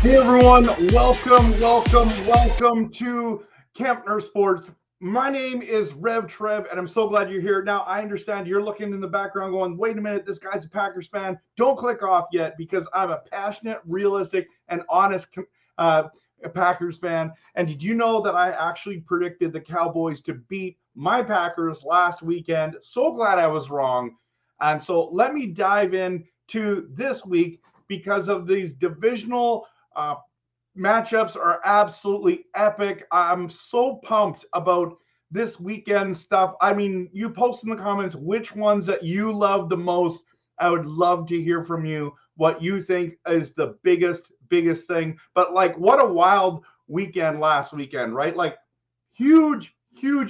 Hey everyone, welcome to Kempner Sports. My name is Rev Trev, and I'm so glad you're here. Now, I understand you're looking in the background going, wait a minute, this guy's a Packers fan. Don't click off yet because I'm a passionate, realistic, and honest Packers fan. And did you know that I actually predicted the Cowboys to beat my Packers last weekend? So glad I was wrong. And so let me dive in to this week because of these divisional matchups are absolutely epic. I'm so pumped about this weekend stuff. I mean, you post in the comments which ones that you love the most. I would love to hear from you what you think is the biggest thing. But like, what a wild weekend last weekend, right? Like, huge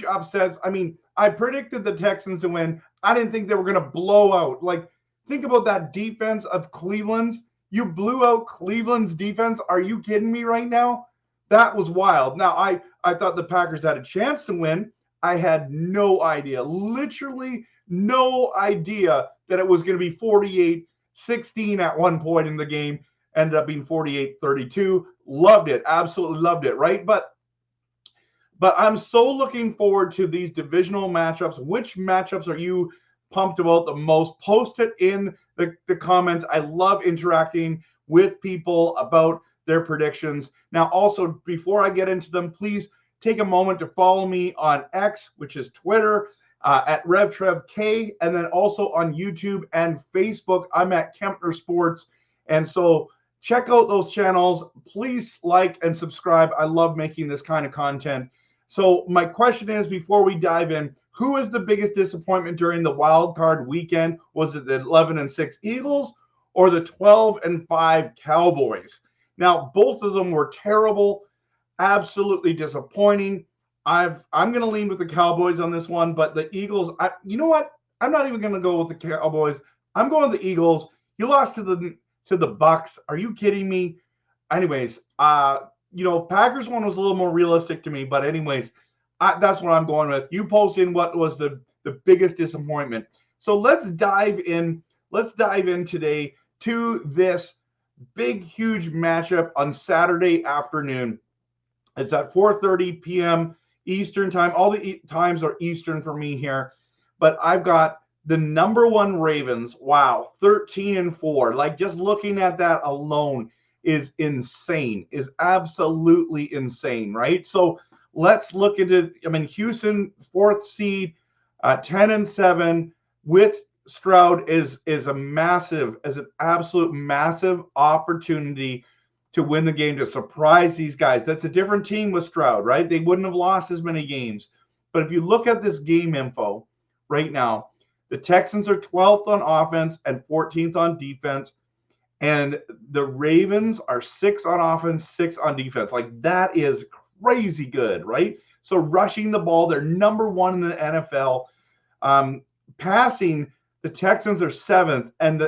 upsets. I mean, I predicted the Texans to win. I didn't think they were going to blow out. Like, think about that defense of Cleveland's. You blew out Cleveland's defense. Are you kidding me right now? That was wild. Now, I thought the Packers had a chance to win. I had no idea, literally no idea that it was going to be 48-16 at one point in the game. Ended up being 48-32. Loved it. Absolutely loved it, right? But I'm so looking forward to these divisional matchups. Which matchups are you pumped about the most? Post it in the comments. I love interacting with people about their predictions. Now, also, before I get into them, please take a moment to follow me on X, which is Twitter, at RevTrevK, and then also on YouTube and Facebook. I'm at Kempner Sports. And so check out those channels. Please like and subscribe. I love making this kind of content. So my question is, before we dive in, who is the biggest disappointment during the wild card weekend? Was it the 11-6 Eagles or the 12-5 Cowboys? Now, both of them were terrible, absolutely disappointing. I'm going to lean with the Cowboys on this one, but the Eagles, you know what? I'm not even going to go with the Cowboys. I'm going with the Eagles. You lost to the Bucks. Are you kidding me? Anyways, Packers one was a little more realistic to me, but anyways, that's what I'm going with. You post in what was the biggest disappointment. So let's dive in. Let's dive in today to this big, huge matchup on Saturday afternoon. It's at 4:30 p.m. Eastern time. All the times are Eastern for me here, but I've got the number one Ravens. Wow, 13-4. Like, just looking at that alone is insane. Is absolutely insane, right? So let's look at it. I mean, Houston, fourth seed, 10-7 with Stroud is an absolute massive opportunity to win the game, to surprise these guys. That's a different team with Stroud, right? They wouldn't have lost as many games. But if you look at this game info right now, the Texans are 12th on offense and 14th on defense. And the Ravens are 6th on offense, 6th on defense. Like, that is crazy good, right? So rushing the ball, they're number one in the NFL. Passing, the Texans are 7th, and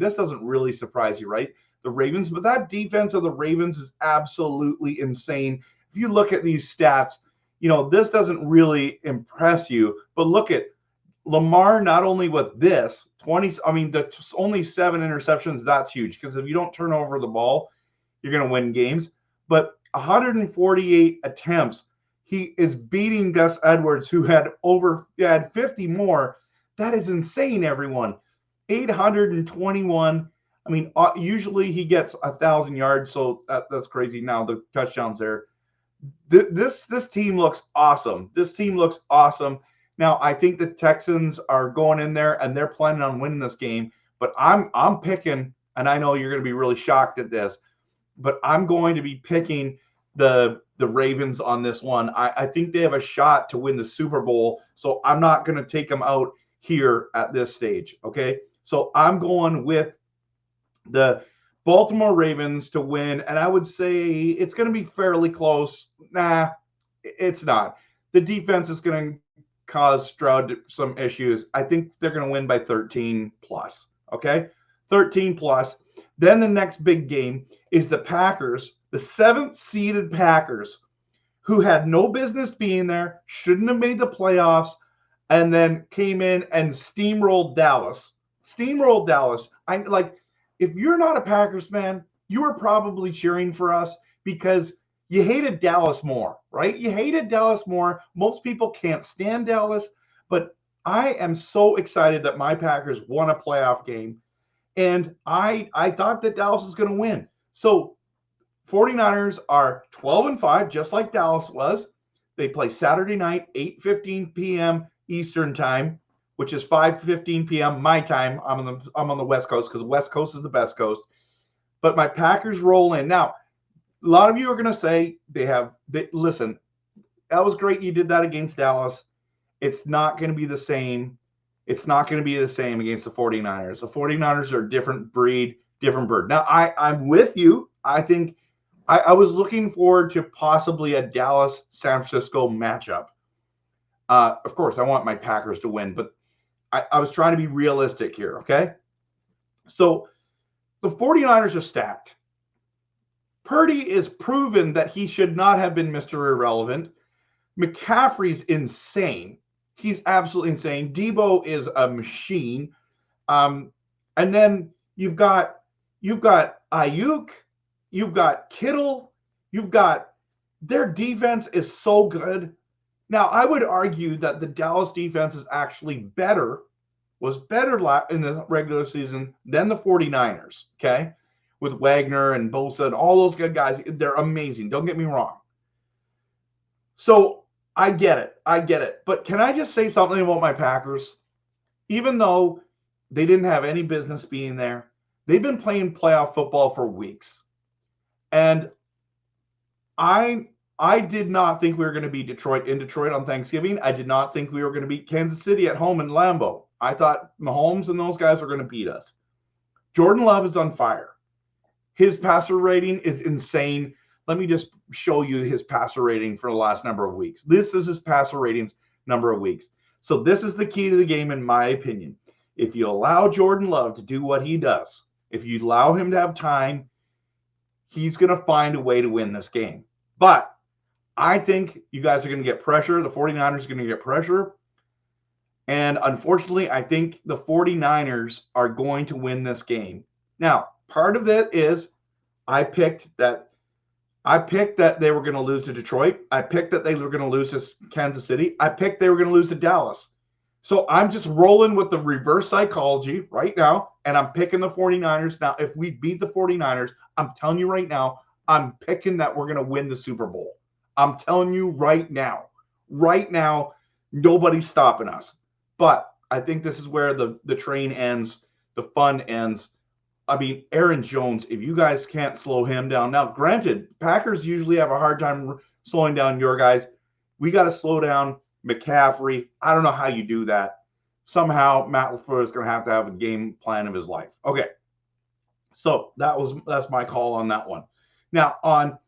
this doesn't really surprise you, right? The Ravens, but that defense of the Ravens is absolutely insane. If you look at these stats, this doesn't really impress you, but look at Lamar, not only with this 20, only 7 interceptions, that's huge, because if you don't turn over the ball, you're going to win games. But 148 attempts, he is beating Gus Edwards, who had 50 more. That is insane, everyone. 821. I mean, usually he gets 1,000 yards, so that's crazy. Now the touchdowns there. This team looks awesome. This team looks awesome. Now, I think the Texans are going in there and they're planning on winning this game, but I'm picking, and I know you're going to be really shocked at this, but I'm going to be picking the Ravens on this one. I think they have a shot to win the Super Bowl, so I'm not going to take them out here at this stage, okay? So I'm going with the Baltimore Ravens to win, and I would say it's going to be fairly close. Nah, it's not. The defense is going to cause Stroud some issues. I think they're going to win by 13 plus, okay? 13 plus. Then the next big game is the Packers, the 7th seeded Packers, who had no business being there, shouldn't have made the playoffs, and then came in and steamrolled Dallas. If you're not a Packers fan, you were probably cheering for us because you hated Dallas more, right? You hated Dallas more. Most people can't stand Dallas, but I am so excited that my Packers won a playoff game. And I thought that Dallas was going to win. So 49ers are 12-5, just like Dallas was. They play Saturday night, 8:15 p.m. Eastern time, which is 5:15 p.m. my time. I'm on the West Coast because the West Coast is the best coast. But my Packers roll in. Now, a lot of you are going to say listen, that was great. You did that against Dallas. It's not going to be the same. It's not going to be the same against the 49ers. The 49ers are a different breed, different bird. Now, I'm with you. I think I was looking forward to possibly a Dallas-San Francisco matchup. Of course, I want my Packers to win, but I was trying to be realistic here, okay? So the 49ers are stacked. Purdy is proven that he should not have been Mr. Irrelevant. McCaffrey's insane. He's absolutely insane. Debo is a machine. And then you've got Ayuk, you've got Kittle, their defense is so good. Now, I would argue that the Dallas defense is actually was better in the regular season than the 49ers, okay? With Wagner and Bosa and all those good guys. They're amazing. Don't get me wrong. So I get it. But can I just say something about my Packers? Even though they didn't have any business being there, they've been playing playoff football for weeks. And I did not think we were going to beat Detroit in Detroit on Thanksgiving. I did not think we were going to beat Kansas City at home in Lambeau. I thought Mahomes and those guys were going to beat us. Jordan Love is on fire. His passer rating is insane. Let me just show you his passer rating for the last number of weeks. This is his passer ratings number of weeks. So this is the key to the game, in my opinion. If you allow Jordan Love to do what he does, if you allow him to have time, he's going to find a way to win this game. But I think you guys are going to get pressure. The 49ers are going to get pressure. And unfortunately, I think the 49ers are going to win this game. Now, part of it is I picked that they were going to lose to Detroit. I picked that they were going to lose to Kansas City. I picked they were going to lose to Dallas. So I'm just rolling with the reverse psychology right now, and I'm picking the 49ers. Now, if we beat the 49ers, I'm telling you right now, I'm picking that we're going to win the Super Bowl. I'm telling you right now. Right now, nobody's stopping us. But I think this is where the train ends, the fun ends. I mean, Aaron Jones, if you guys can't slow him down. Now, granted, Packers usually have a hard time slowing down your guys. We got to slow down McCaffrey. I don't know how you do that. Somehow, Matt LaFleur is going to have a game plan of his life. Okay. So that's my call on that one. Now, on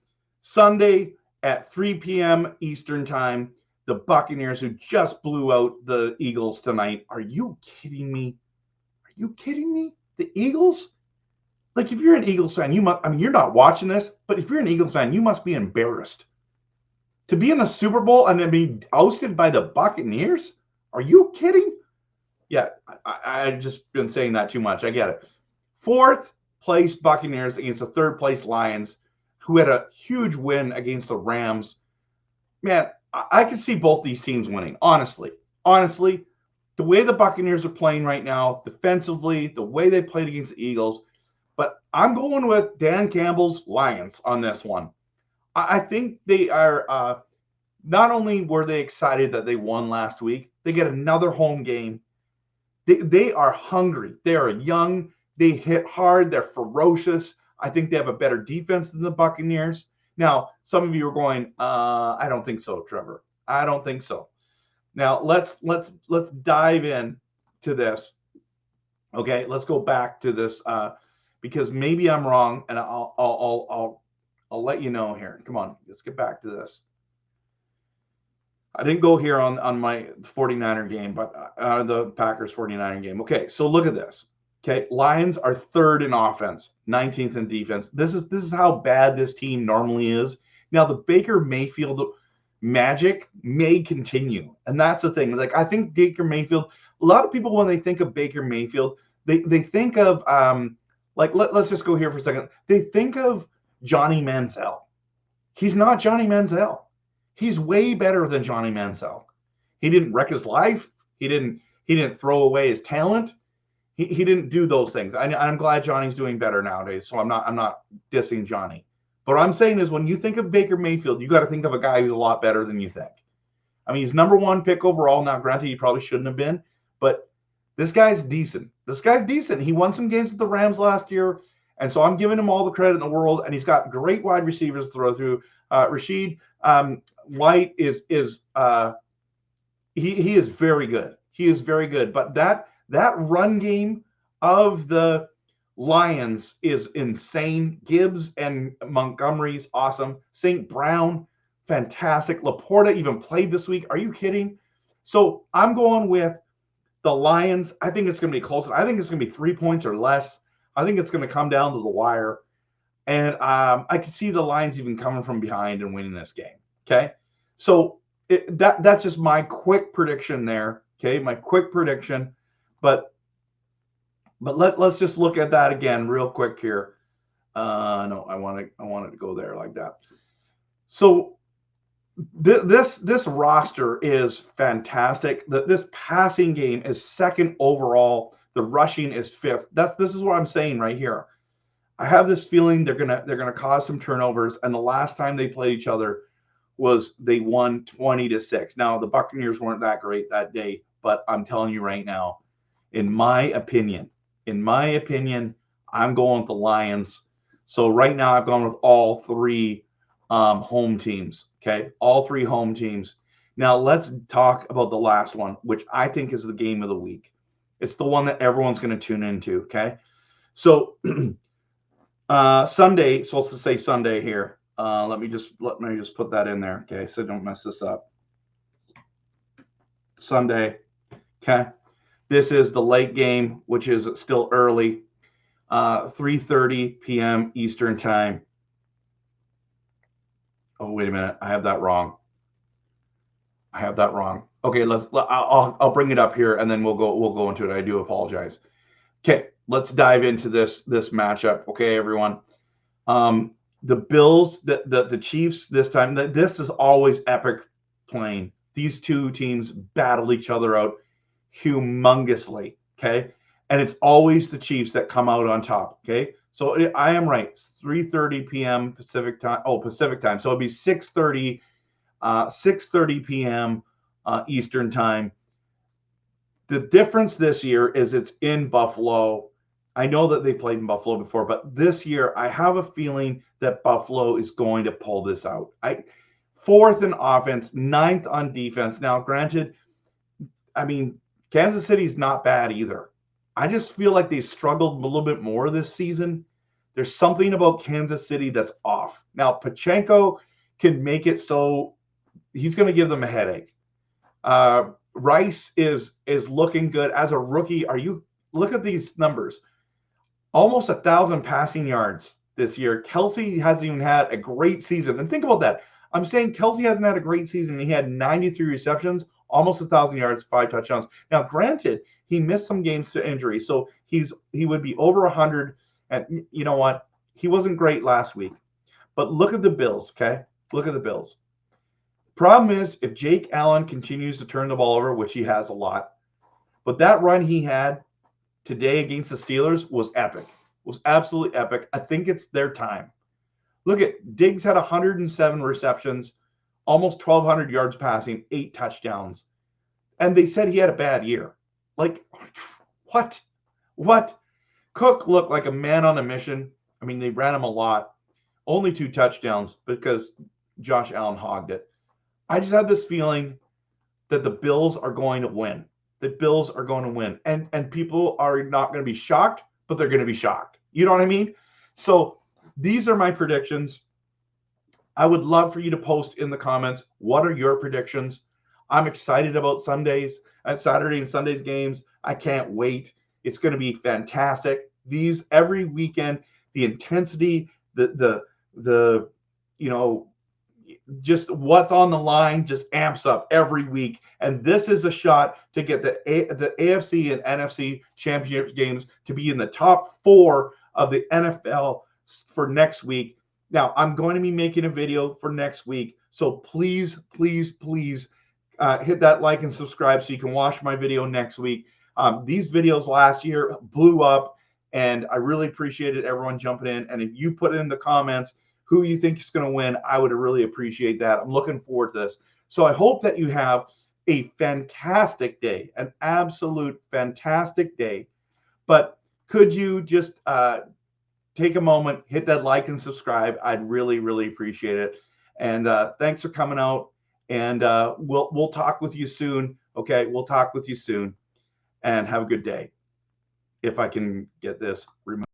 Sunday at 3 p.m. Eastern time, the Buccaneers, who just blew out the Eagles tonight. Are you kidding me? Are you kidding me? The Eagles? Like, if you're an Eagles fan, you're not watching this, but if you're an Eagles fan, you must be embarrassed. To be in the Super Bowl and then be ousted by the Buccaneers? Are you kidding? Yeah, I've just been saying that too much. I get it. Fourth place Buccaneers against the third place Lions, who had a huge win against the Rams. Man, I can see both these teams winning, honestly. Honestly, the way the Buccaneers are playing right now, defensively, the way they played against the Eagles. But I'm going with Dan Campbell's Lions on this one. I think they are not only were they excited that they won last week, they get another home game. They are hungry. They are young. They hit hard. They're ferocious. I think they have a better defense than the Buccaneers. Now, some of you are going, I don't think so, Trevor. I don't think so. Now, let's dive in to this. Okay, let's go back to this because maybe I'm wrong, and I'll let you know here. Come on, let's get back to this. I didn't go here on my 49er game, but the Packers 49er game. Okay, so look at this. Okay, Lions are third in offense, 19th in defense. This is how bad this team normally is. Now, the Baker Mayfield magic may continue, and that's the thing. Like, I think Baker Mayfield, a lot of people, when they think of Baker Mayfield, they think of Like, let's just go here for a second. They think of Johnny Manziel. He's not Johnny Manziel. He's way better than Johnny Manziel. He didn't wreck his life. He didn't throw away his talent. He didn't do those things. I'm glad Johnny's doing better nowadays. So I'm not dissing Johnny. But what I'm saying is, when you think of Baker Mayfield, you got to think of a guy who's a lot better than you think. I mean, he's number 1 pick overall. Now, granted, he probably shouldn't have been, but this guy's decent. He won some games with the Rams last year, and so I'm giving him all the credit in the world. And he's got great wide receivers to throw through. Rashid White is he is very good. He is very good. But that run game of the Lions is insane. Gibbs and Montgomery's awesome. St. Brown, fantastic. Laporta even played this week. Are you kidding? So I'm going with the Lions. I think it's going to be close. I think it's going to be 3 points or less. I think it's going to come down to the wire. And I could see the Lions even coming from behind and winning this game. Okay? So that's just my quick prediction there. Okay? My quick prediction. But let's just look at that again real quick here. No, I wanted to go there like that. So this roster is fantastic. This passing game is 2nd overall. The rushing is 5th. This is what I'm saying right here. I have this feeling they're gonna cause some turnovers. And the last time they played each other was they won 20-6. Now the Buccaneers weren't that great that day, but I'm telling you right now, in my opinion, I'm going with the Lions. So right now I've gone with all 3 home teams. Okay, all 3 home teams. Now let's talk about the last one, which I think is the game of the week. It's the one that everyone's going to tune into. Okay, so Sunday. So let's say Sunday here. Let me just put that in there. Okay, so don't mess this up. Sunday. Okay, this is the late game, which is still early. 3:30 p.m. Eastern time. Oh, wait a minute. I have that wrong. Okay, I'll bring it up here and then we'll go into it. I do apologize. Okay, let's dive into this matchup. Okay, everyone. The Bills, the Chiefs this time, this is always epic playing. These two teams battle each other out humongously. Okay. And it's always the Chiefs that come out on top. Okay. So I am right. 3:30 p.m. Pacific time. Oh, Pacific time. So it'll be 6:30 p.m. Eastern time. The difference this year is it's in Buffalo. I know that they played in Buffalo before, but this year I have a feeling that Buffalo is going to pull this out. 4th in offense, 9th on defense. Now, granted, I mean, Kansas City's not bad either. I just feel like they struggled a little bit more this season. There's something about Kansas City that's off. Now, Pachenko can make it so he's going to give them a headache. Rice is looking good as a rookie. Look at these numbers. Almost 1,000 passing yards this year. Kelsey hasn't even had a great season. And think about that. I'm saying Kelsey hasn't had a great season. He had 93 receptions, almost 1,000 yards, 5 touchdowns. Now, granted, he missed some games to injury, so he would be over 100. And you know what? He wasn't great last week. But look at the Bills, okay? Look at the Bills. Problem is, if Jake Allen continues to turn the ball over, which he has a lot, but that run he had today against the Steelers was epic. Was absolutely epic. I think it's their time. Look at Diggs had 107 receptions, almost 1,200 yards passing, 8 touchdowns. And they said he had a bad year. Like, what? What? Cook looked like a man on a mission. I mean, they ran him a lot. Only 2 touchdowns because Josh Allen hogged it. I just had this feeling that the Bills are going to win. The Bills are going to win. And people are not going to be shocked, but they're going to be shocked. You know what I mean? So these are my predictions. I would love for you to post in the comments, what are your predictions? I'm excited about Saturday and Sunday's games. I can't wait. It's going to be fantastic. These every weekend, the intensity, the just what's on the line just amps up every week. And this is a shot to get the AFC and NFC championship games to be in the top 4 of the NFL for next week. Now, I'm going to be making a video for next week, so please, please, please hit that like and subscribe so you can watch my video next week. These videos last year blew up, and I really appreciated everyone jumping in. And if you put in the comments who you think is going to win, I would really appreciate that. I'm looking forward to this. So I hope that you have a fantastic day, an absolute fantastic day. But could you just take a moment, hit that like and subscribe? I'd really, really appreciate it. And thanks for coming out. And we'll talk with you soon. Okay, we'll talk with you soon. And have a good day. If I can get this removed.